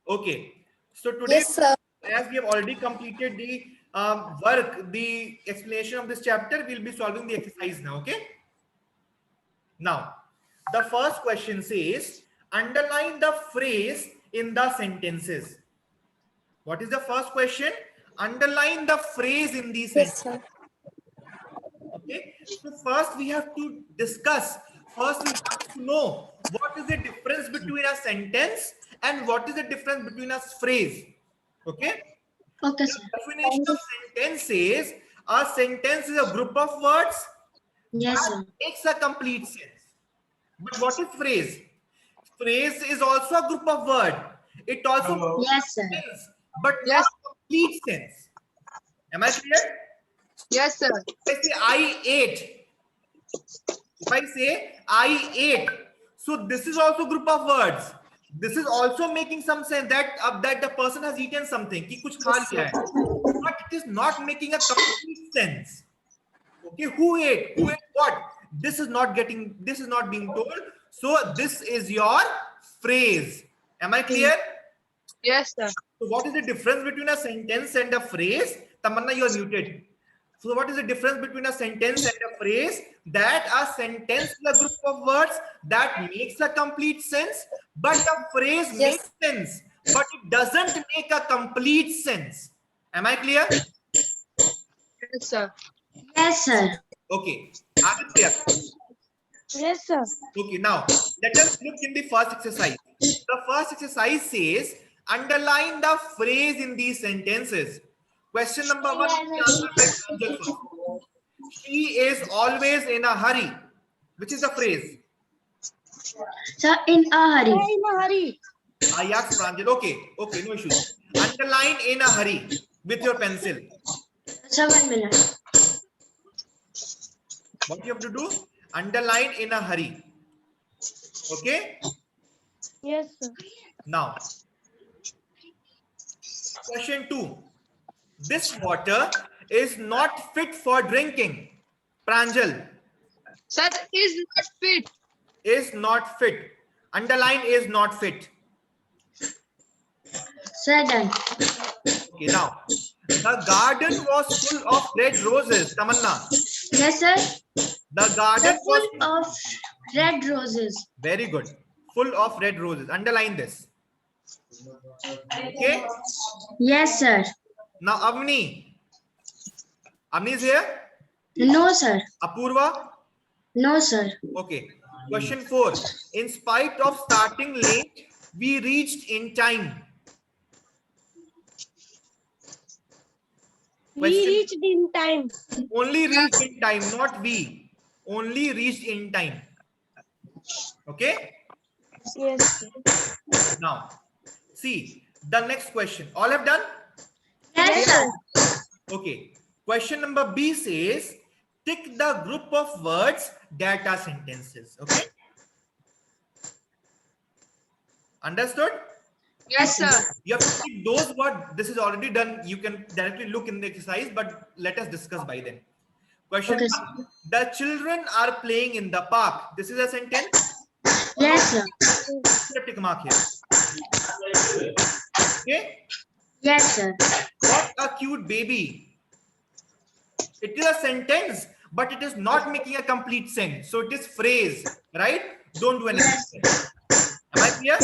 Okay. So today, Yes, sir. as we have already completed the work, the explanation of this chapter, we'll be solving the exercise now. Okay. Now, the first question says, underline the phrase in the sentences. What is the first question? Underline the phrase in the Yes, sentence. sir. Okay. So first we have to discuss. First we have to know what is the difference between a sentence and what is the difference between a phrase. Okay. Okay, The sir. definition of sentence says a sentence is a group of words Yes, that sir. makes a complete sense. But what is phrase? Phrase is also a group of words. It also makes Yes, sir. sense, but not Yes. complete sense. Am I clear? Yes, sir. If I say I ate, if I say I ate, so this is also group of words. This is also making some sense that that the person has eaten something, कि कुछ खा लिया है. But it is not making a complete sense. Okay, who ate? Who ate what? This is not getting. This is not being told. So this is your phrase. Am I clear? Yes, sir. So what is the difference between a sentence and a phrase? Tamanna, you are muted. So what is the difference between a sentence and a phrase? That a sentence is a group of words that makes a complete sense, but a phrase Yes. makes sense, but it doesn't make a complete sense. Am I clear? Yes, sir. Yes, sir. Okay. Aditya. Yes, sir. Okay, now let us look in the first exercise. The first exercise says underline the phrase in these sentences. Question number 1 will be answered by Pranjal first. She is always in a hurry. Which is the phrase? Sir, in a hurry. In a hurry. I asked Pranjal. Okay, no issues. Underline in a hurry with your pencil. Sir, 1 minute. What you have to do? Underline in a hurry. Okay? Yes, sir. Now, question 2. This water is not fit for drinking. Pranjal, Sir, is not fit. is not fit. Underline is not fit. Sir, done. Okay, now, the garden was full of red roses. Tamanna, Yes, sir. the garden Sir, was full of red roses. very good. Full of red roses. Underline this. Okay. Yes, sir. Now, Avni. Avni is here? No, sir. Apurva? No, sir. Okay. Question 4. In spite of starting late, we reached in time. We reached in time. Only reached in time, not we. Only reached in time. Okay? Yes, sir. Now, see the next question. All have done? Yes, sir. Okay. Question number B says, tick the group of words that are sentences. Okay? Understood? Yes, sir. You have to tick those words. This is already done. You can directly look in the exercise, but let us discuss by then. Question Okay, one. The children are playing in the park. This is a sentence. Yes, sir. Put a tick mark here. Okay? Yes, sir. What a cute baby. It is a sentence, but it is not making a complete sense. So it is phrase, right? Don't do anything. Am I clear?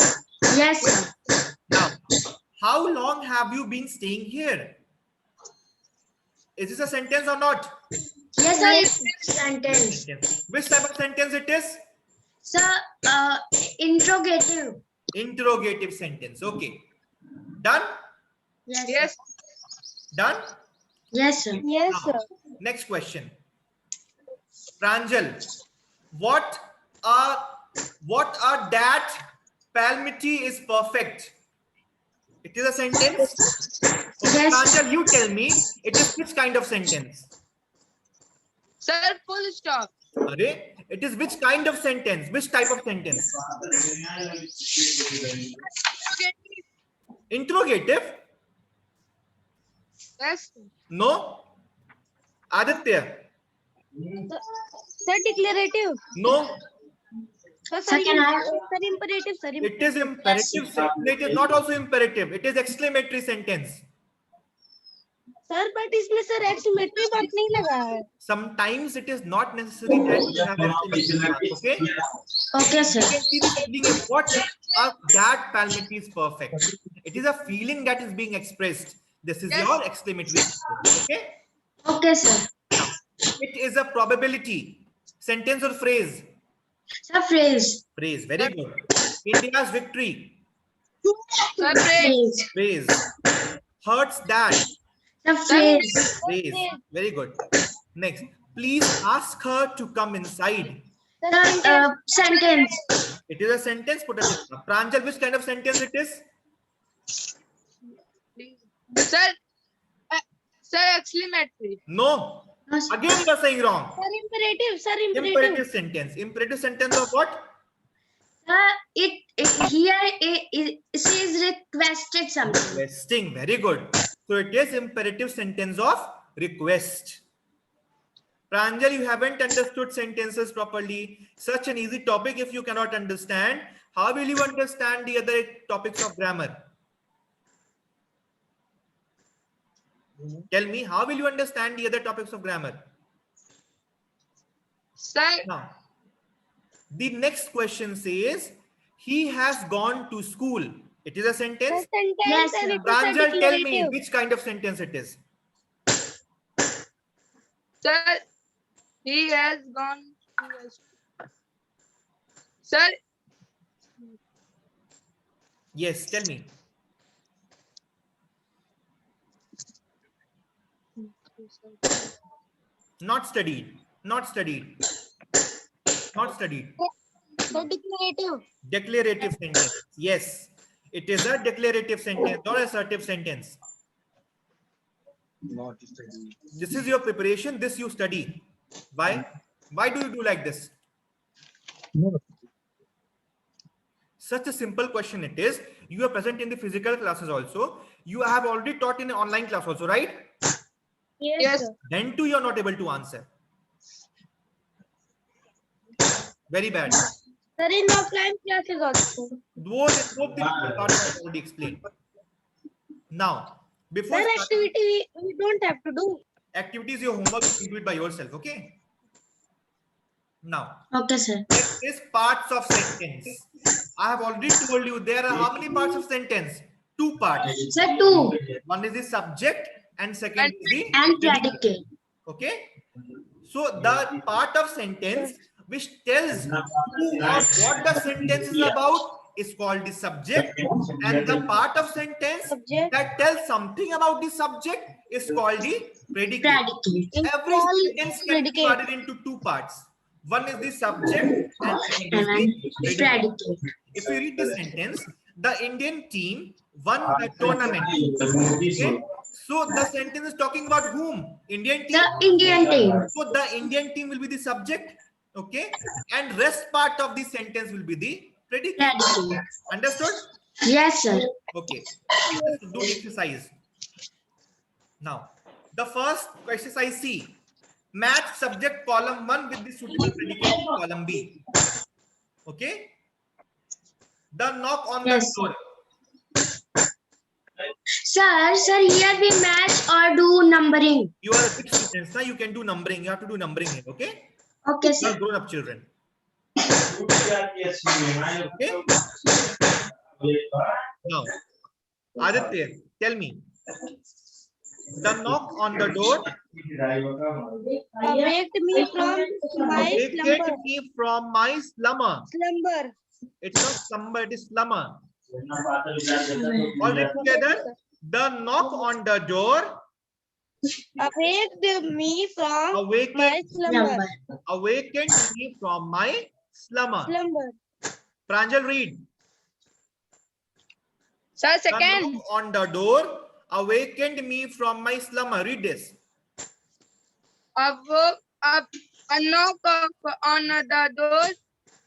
Yes, sir. Now, how long have you been staying here? Is this a sentence or not? Yes, sir. It's sentence. Sentence. Which type of sentence it is? Sir, interrogative. Interrogative sentence. Okay. Done? Yes. Yes. Done? Yes, sir. Yes, Now, sir. next question. Pranjal, what are that palmity is perfect? It is a sentence. Okay, Yes. Pranjal, you tell me, it is which kind of sentence? Sir, full stop. Arey, it is which kind of sentence? Which type of sentence? Interrogative? Yes. No. Aditya? Sir, declarative. No. Sir, Second half. sir, imperative, sir. It is imperative. It is not also imperative. It is exclamatory sentence. Sir, but इसमें sir exclamatory mark नहीं लगा है. Sometimes it is not necessary that you have exclamation mark. Okay. Okay, sir. You can see the feeling. What that palmity is perfect. It is a feeling that is being expressed. This is Yes. your exclamatory sentence. Okay. Okay, sir. Now, it is a probability. Sentence or phrase? Sir, phrase. Phrase. Very good. India's victory. Sir, phrase. Phrase. Phrase. Hurts that. Sir, phrase. Phrase. Very good. Next. Please ask her to come inside. Sir, sentence. It is a sentence. Put a tick mark. Pranjal, which kind of sentence it is? Sir, sir, exclamatory. No. No, sir. Again, you are saying wrong. Sir, imperative, sir, imperative. Imperative sentence. Imperative sentence of what? It says requested something. Requesting. Very good. So it is imperative sentence of request. Pranjal, you haven't understood sentences properly. Such an easy topic. If you cannot understand, how will you understand the other topics of grammar? Tell me, how will you understand the other topics of grammar? Sir, Now, the next question says, he has gone to school. It is a Sir, sentence. sentence Yes, and sir. it is a Pranjal, tell me declarative. which kind of sentence it is. sir, he has gone. Sir, Yes, tell me. Not studied. Not studied. Not studied. Sir, declarative. Declarative sentence. Yes. It is a declarative sentence or assertive sentence. This is your preparation. This you study. Why? Why do you do like this? Such a simple question it is. You are present in the physical classes also. You have already taught in an online class also, right? Yes, Yes. sir. Then too you are not able to answer. Very bad. Sir, in offline classes also. Both the parts I already explained. Now, before Sir, starting activity we don't have to do. activities, your homework, you do it by yourself, okay? Now, Okay, sir. next is parts of sentence. I have already told you there are how many parts of sentence? Two parts. Sir, two. One is the subject and second is the And predicate. predicate. Okay? So the part of sentence which tells who or what the sentence is about is called the subject, and the part of sentence Subject. that tells something about the subject is called the predicate. Predicate. Every All sentence can be predicate. divided into two parts. One is the subject and second is And the predicate. predicate. If you read the sentence, the Indian team won the tournament. Okay? So the sentence is talking about whom? Indian team. The Indian team. So the Indian team will be the subject. Okay. And rest part of the sentence will be the predicate. Predicate. Understood? Yes, sir. Okay. Let's do the exercise. Now, the first exercise C. Match subject column 1 with the suitable predicate in column B. Okay. The knock on the Yes. door. Sir, here we match or do numbering. You are a big student. Now you can do numbering. You have to do numbering here. Okay. Okay, You are sir. grown up children. Okay. Now, Aditya, tell me. The knock on the door. Awake me from my Awakened slumber. me from my slumber. Slumber. It's not slumber, it is slumber. All right, together. The knock on the door Awake me from my awakened, slumber. Number. awakened me from my slumber. Slumber. Pranjal, read. sir, The second. knock on the door awakened me from my slumber. Read this. A knock on the door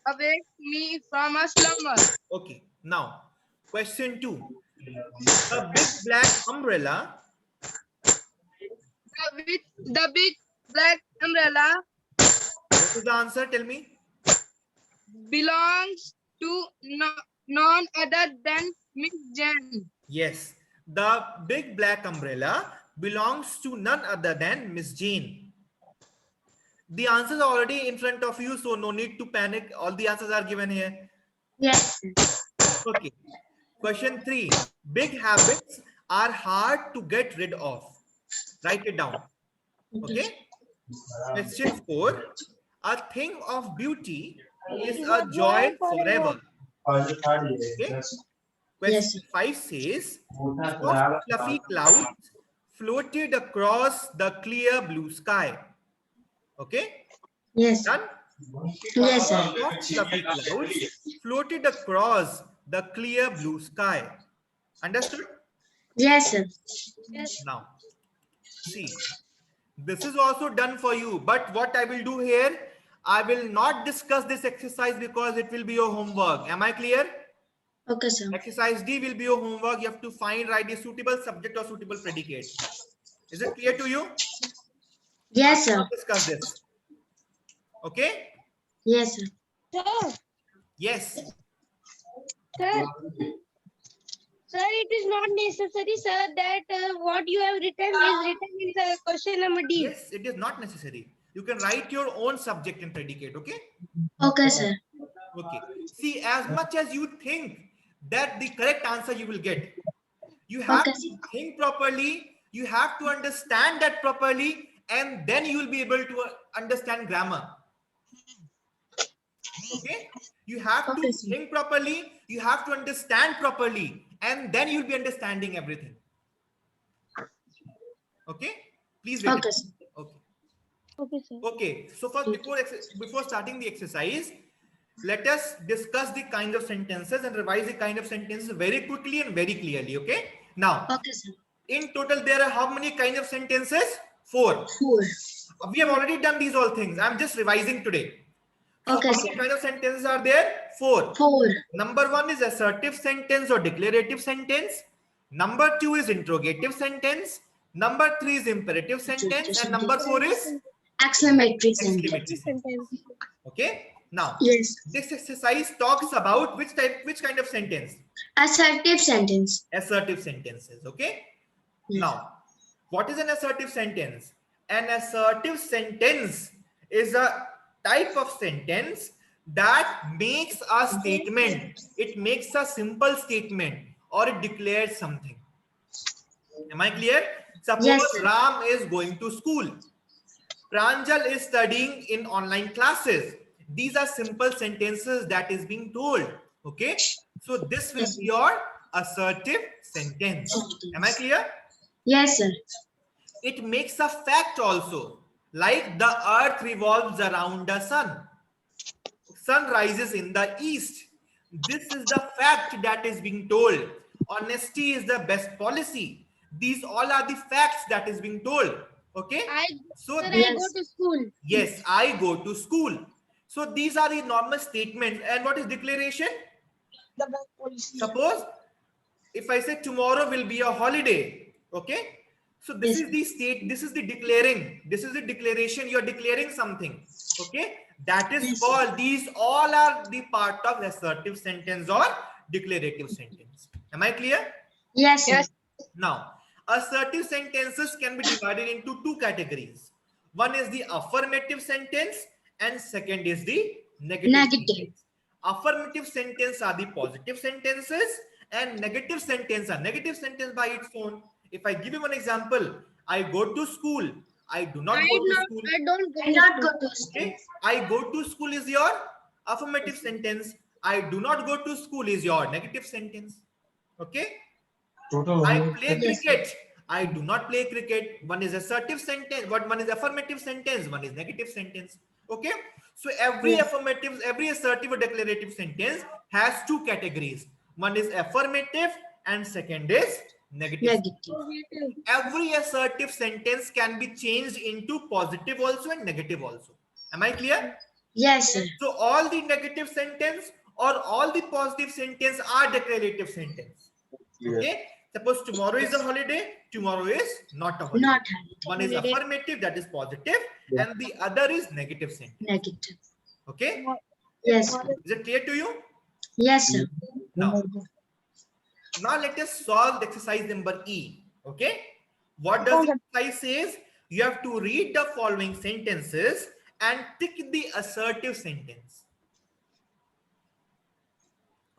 awake me from a slumber. Okay. Now, question 2. The big black umbrella With the big black umbrella. What is the answer? Tell me. belongs to none other than Miss Jane. Yes, the big black umbrella belongs to none other than Miss Jane. The answers are already in front of you, so no need to panic. All the answers are given here. Yes. Okay. Question 3. Big habits are hard to get rid of. Write it down. Okay. Question 4. A thing of beauty is a joy forever. Okay. Question 5 says, soft fluffy clouds floated across the clear blue sky. Okay. Yes. Done? Yes, sir. Soft fluffy clouds floated across the clear blue sky. Understood? Yes, sir. Now, see, this is also done for you, but what I will do here, I will not discuss this exercise because it will be your homework. Am I clear? Okay, sir. Exercise D will be your homework. You have to write a suitable subject or suitable predicate. Is it clear to you? Yes, I will sir. not discuss this. Okay? Yes, sir. Sir, Yes. sir, sir, it is not necessary, sir, that what you have written is written in the question number D. Yes, it is not necessary. You can write your own subject and predicate. Okay? Okay, sir. Okay. See, as much as you think that the correct answer you will get, you have Okay, to sir. think properly, you have to understand that properly, and then you will be able to understand grammar. Okay? You have Okay, to sir. think properly, you have to understand properly, and then you'll be understanding everything. Okay? Please wait. Okay, sir. Okay. Okay, sir. Okay, so first before starting the exercise, let us discuss the kind of sentences and revise the kind of sentences very quickly and very clearly. Okay, now Okay, sir. in total there are how many kinds of sentences? 4. 4. We have already done these all things. I'm just revising today. So Okay, how sir. many kinds of sentences are there? 4. 4. Number 1 is assertive sentence or declarative sentence. Number 2 is interrogative sentence. Number 3 is imperative sentence, and number 4 is Exclamatory sentence. exclamatory sentence. Okay. Now, Yes. this exercise talks about which kind of sentence? Assertive sentence. Assertive sentences. Okay. Yes. Now, what is an assertive sentence? An assertive sentence is a type of sentence that makes a statement. It makes a simple statement or it declares something. Am I clear? Suppose Yes, sir. Ram is going to school. Pranjal is studying in online classes. These are simple sentences that is being told. Okay. So this will Yes, be your assertive sentence. Am I clear? Yes, sir. It makes a fact also. Like the earth revolves around the sun. Sun rises in the east. This is the fact that is being told. Honesty is the best policy. These all are the facts that is being told. Okay. So Sir, I Yes. go to school. yes, I go to school. So these are the normal statements. And what is declaration? Suppose if I say tomorrow will be a holiday, okay? So this Yes. is the state, this is the declaring, this is the declaration, you're declaring something, okay? That is Yes. called, these all are the part of assertive sentence or declarative sentence. Am I clear? Yes, sir. Yes. Now, assertive sentences can be divided into 2 categories. One is the affirmative sentence and second is the negative Negative. sentence. Affirmative sentence are the positive sentences and negative sentence are negative sentence by its own. If I give you one example, I go to school. I do not go to school. I don't go I to not school. go to school. Okay. I go to school is your affirmative sentence. I do not go to school is your negative sentence. Okay. I play Yes. cricket. I do not play cricket. One is assertive sentence. One is affirmative sentence. One is negative sentence. Okay. So every Yes. affirmative, every assertive or declarative sentence has 2 categories. One is affirmative and second is negative. Negative. Every assertive sentence can be changed into positive also and negative also. Am I clear? Yes, sir. So all the negative sentence or all the positive sentence are declarative sentence. Okay. Suppose tomorrow is a holiday, tomorrow is not a holiday. Not One is affirmative, that is positive, and the other is negative sentence. negative. Okay. Yes. Is it clear to you? Yes, sir. Now let us solve the exercise number E. Okay. What does the exercise says? You have to read the following sentences and tick the assertive sentence.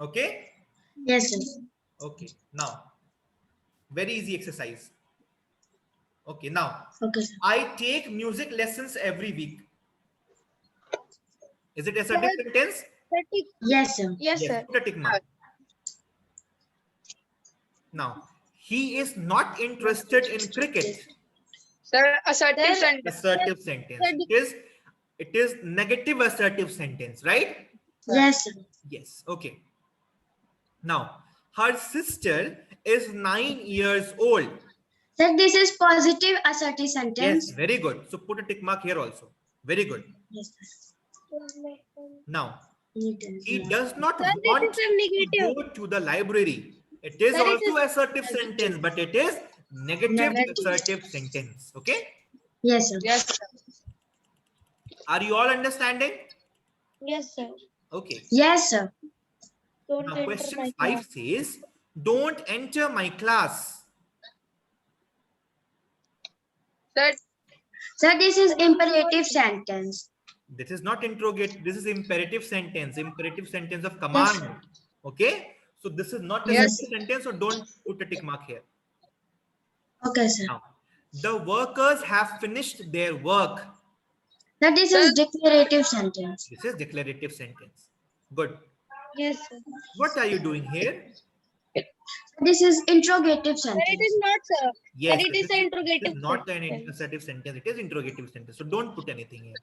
Okay. Yes, sir. Okay. Now, very easy exercise. Okay. Now, Okay, sir. I take music lessons every week. Is it assertive sentence? Yes, sir. Yes, Yes. sir. Put a tick mark. Now, he is not interested in cricket. Sir, assertive Sir, sentence. Assertive sentence. It is negative assertive sentence, right? Yes, sir. Yes. Okay. Now, her sister is 9 years old. Sir, this is positive assertive Yes, sentence. very good. So put a tick mark here also. Very good. Yes, sir. Now, It he is does not Sir, this want is a to negative. go to the library. It is Sir, it also is assertive sentence, but it is negative Negative. assertive sentence. Okay. Yes, sir. Yes, sir. Are you all understanding? Yes, sir. Okay. Yes, sir. Don't Now, enter question my 5 class. says, don't enter my class. Sir, Sir, this is imperative sentence. This is not interrogate. This is imperative sentence. Imperative sentence of command. Yes. Okay. So this is not a Yes. sentence. So don't put a tick mark here. Okay, sir. Now, the workers have finished their work. Sir, this is declarative sentence. This is declarative sentence. Good. Yes, sir. What are you doing here? This is interrogative Sir, it sentence. is not, sir. Yes. Sir, it is this an interrogative is not an sentence. assertive sentence. It is interrogative sentence. So don't put anything here.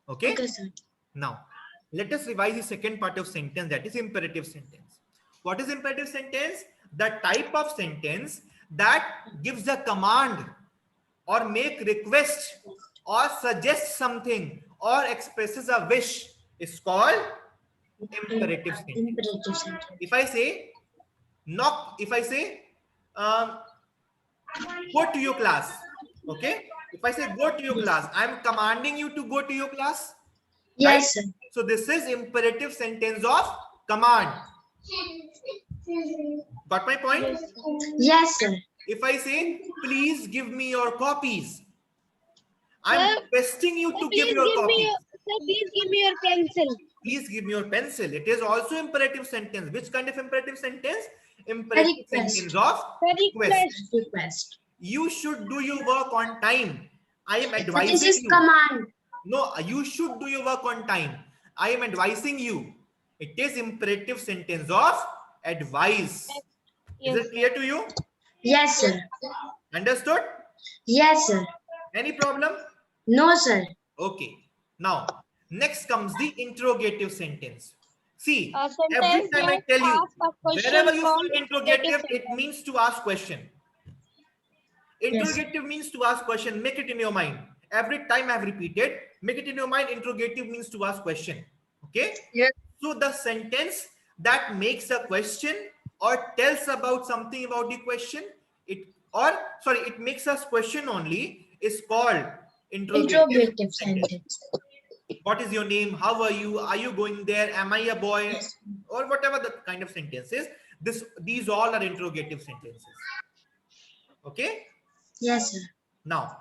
Okay. Okay, sir. Now, let us revise the second part of sentence, that is imperative sentence. What is imperative sentence? The type of sentence that gives a command or make request or suggests something or expresses a wish is called imperative sentence. Imperative sentence. If I say go to your class, okay? If I say go to your class, I'm commanding you to go to your class. Yes, sir. So this is imperative sentence of command. Got my point? Yes, sir. If I say, please give me your copies, I'm Sir, requesting you to give Please your give me copies. your, sir, please give me your pencil. Please give me your pencil. It is also imperative sentence. Which kind of imperative sentence? Imperative Request. sentence of Sir, request. Request. You should do your work on time. I am So this advising is you. command. No, you should do your work on time. I am advising you. It is imperative sentence of advice. Is Yes, it clear to you? Yes, sir. Understood? Yes, sir. Any problem? No, sir. Okay. Now, next comes the interrogative sentence. See, A every sentence time I that tell you, asks a question wherever you from see interrogative, interrogative it means to ask question. Interrogative means to ask question. Make it in your mind. Every time I've repeated, make it in your mind. Interrogative means to ask question. Okay? yes, So the sentence that makes a question or tells about something about the question, it makes us question only is called Interrogative sentence. What is your name? How are you? Are you going there? Am I a boy? Or whatever the kind of sentence is. These all are interrogative sentences. Okay? Yes, sir. Now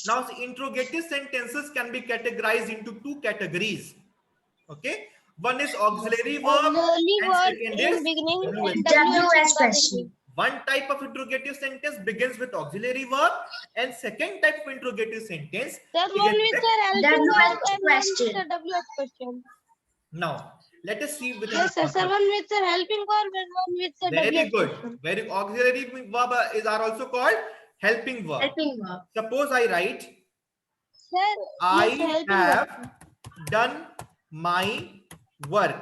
the interrogative sentences can be categorized into two categories. Okay? One is auxiliary verb auxiliary and verb second in is beginning WH. and WH WH question. One type of interrogative sentence begins with auxiliary verb and second type of interrogative sentence Sir, one begins with with the helping WH verb and one question. with the WH question. now. Let us see with Yes, sir. Sir, one with the helping verb and one with the very WH good. question. Very auxiliary verb are also called helping verb. Helping verb. Suppose I write Sir, I yes, sir, helping have verb. done my work.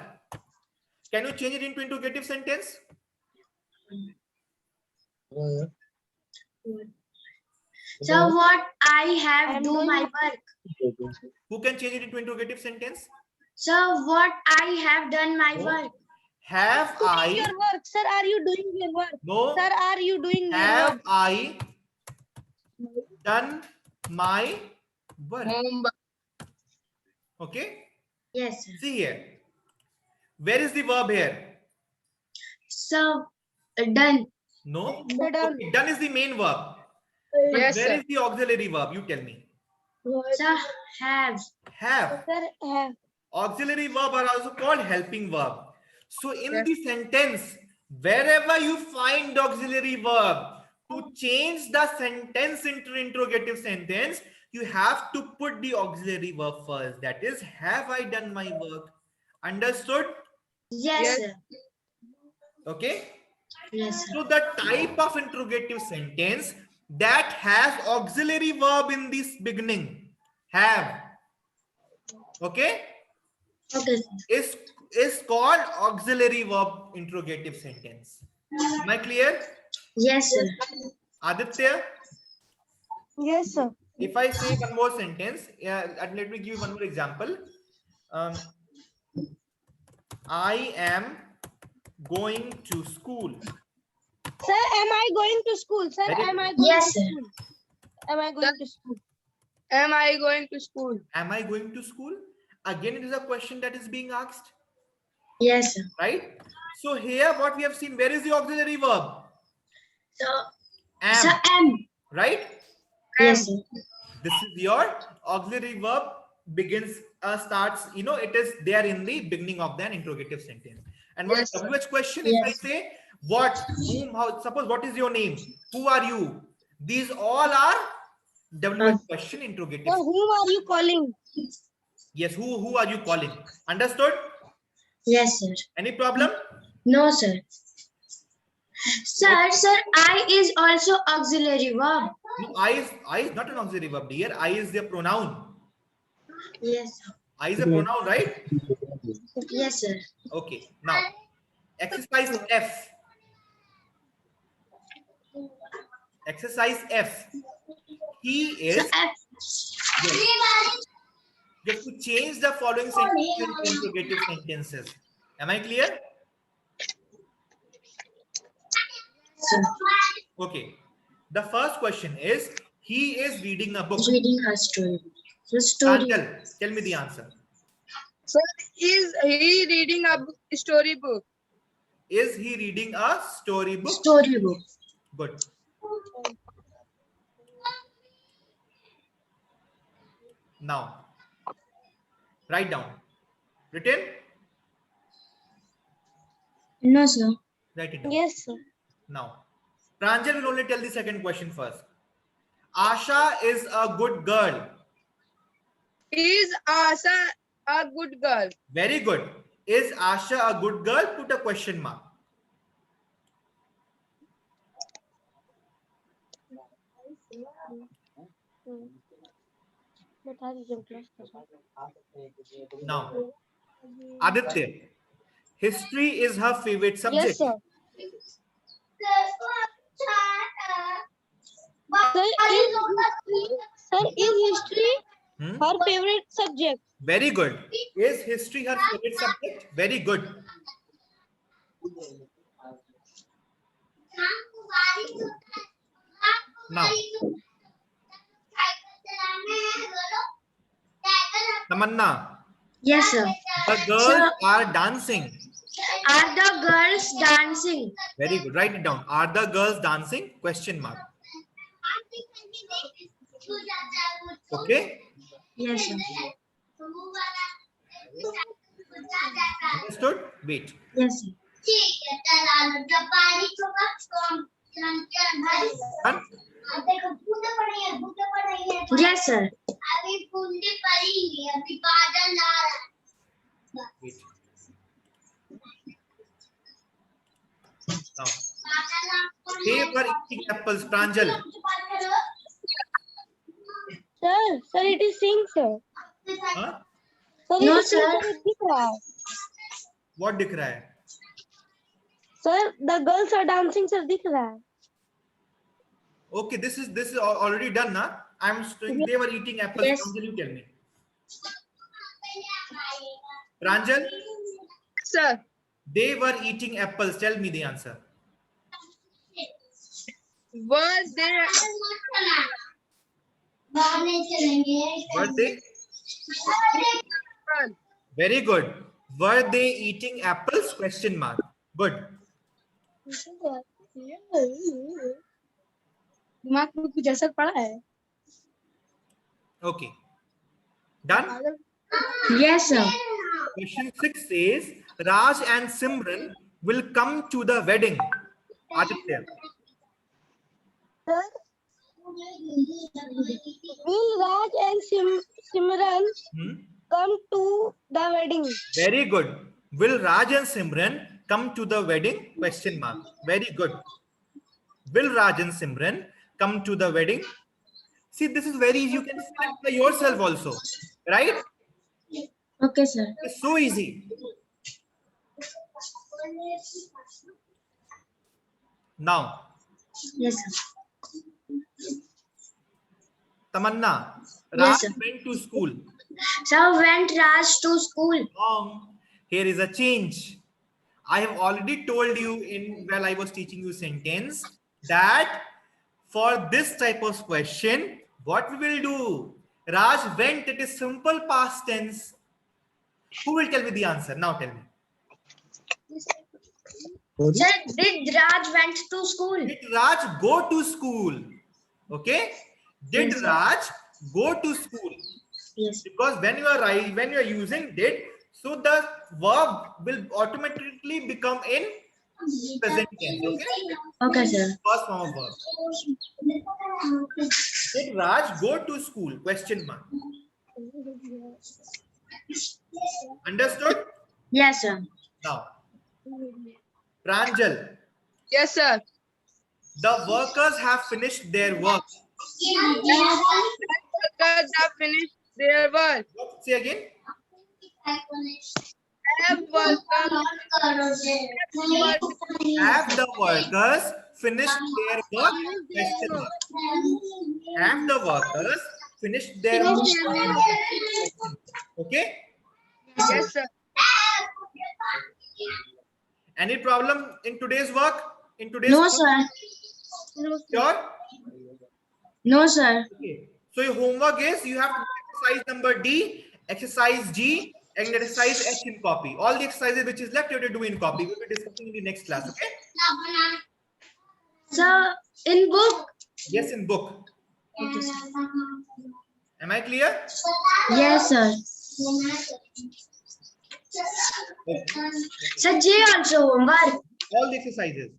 Can you change it into interrogative sentence? So what I have I'm do doing- my work. Who can change it into interrogative sentence? So what I have done my work. Have Doing I your work. Sir, are you doing your work? no Sir, are you doing your have work? I done my work? Mumbai. Okay. Yes, sir. See here. Where is the verb here? So, done. No. Sir, done. Okay, done is the main verb. Yes, Where sir. is the auxiliary verb? You tell me. Sir, have. Have. Sir, have. Auxiliary verb are also called helping verb. So in Yes. the sentence, wherever you find auxiliary verb, to change the sentence into interrogative sentence, you have to put the auxiliary verb first. That is, have I done my work? Understood? Yes, Yes. sir. Okay. Yes, sir. So the type of interrogative sentence that has auxiliary verb in this beginning, have. Okay. Okay, sir. Is called auxiliary verb interrogative sentence. Am I clear? Yes, sir. Aditya, Yes, sir. if I say one more sentence, and let me give you one more example. Um, I am going to school. Sir, am I going to school? Sir, Very am I good. going Yes, to sir. school? Am I going to school? Am I going to school? Am I going to school? Again, it is a question that is being asked, Yes, sir. right? So here, what we have seen, where is the auxiliary verb? So, Am, sir, am. right? Yes, sir. This is your auxiliary verb begins starts, it is there in the beginning of the interrogative sentence. And what Yes, sir. WH question, Yes. if I say what, whom, how, suppose what is your name, who are you, these all are WH question interrogative. Sir, whom are you calling? Yes, who are you calling? Understood? Yes, sir. Any problem? No, sir. Sir, I is also auxiliary verb. No, I is not an auxiliary verb, dear. I is the pronoun. Yes, sir. I is a pronoun, right? Yes, sir. Okay. Now, exercise F. Exercise F. He So, is. You have to change the following sentences into interrogative sentences. Am I clear? sir. Okay. The first question is, he is reading a book. Reading a story. The story. Pranjal, tell me the answer. Sir, is he reading a storybook? Is he reading a storybook? Storybook. Good. Now, write down. Written? No, sir. Write it down. Yes, sir. Now, Pranjal will only tell the second question first. Asha is a good girl. Is Asha a good girl? Very good. Is Asha a good girl? Put a question mark. Now, Aditya, history is her favorite subject. Yes, sir. Sir, is history Hmm? her favorite subject? Very good. Is history her favorite subject? Very good. Now, Tamanna, Yes, sir. the girls are dancing. Are the girls dancing? Very good. Write it down. Are the girls dancing? Question mark. Okay. Yes, sir. Understood? Wait. Yes, sir. Done? Yes, sir. Wait. Now, they were eating apples. Pranjal. Sir, it is sing, sir. Huh? Sir, No, it is sing, sir. sir, it दिख रहा है. What दिख रहा है? Sir, the girls are dancing, sir, दिख रहा है. Okay, this is already done, na? They were eating apples. Yes. Pranjal, you tell me. Pranjal, Sir, they were eating apples. Tell me the answer. were they Were they? girl? Very good. Were they eating apples? Question mark. Good. दिमाग में कुछ असर पड़ा है? Okay. Done? Yes, sir. Question 6 says Raj and Simran will come to the wedding. Aditya. Sir, will Raj and Simran come to the wedding? Very good. Will Raj and Simran come to the wedding? Question mark. Very good. Will Raj and Simran come to the wedding? See, this is very easy. You can fill it by yourself also. Right? Okay, sir. It's so easy. Now, Yes, sir. Tamanna. Yes, Raj sir. went to school. Sir, went Raj to school. Wrong. Here is a change. I have already told you while I was teaching you sentence that for this type of question, what we will do? Raj went, it is simple past tense. Who will tell me the answer? Now tell me. Sir, did Raj went to school? Did Raj go to school? Okay. Did Yes, sir. Raj go to school? Yes. Because when you are using did, so the verb will automatically become in present tense. Okay. Okay, sir. First form of verb. Did Raj go to school? Question mark. Understood? Yes, sir. Now, Pranjal, Yes, sir. the workers have finished their work. Workers have finished their work. What? Say again. Have workers Have the workers finished their work? Question mark. Have the workers finished their work? Okay. Yes, sir. Any problem in today's work? In today's No, work? sir. Sure. No, sir. Okay. So your homework is you have to do exercise number D, exercise G, and exercise H in copy. All the exercises which is left you have to do in copy. We'll be discussing in the next class. Okay. Sir, in book. Yes, in book. Okay, sir. Am I clear? Yes, sir. Okay. Sir, J also homework. All the exercises.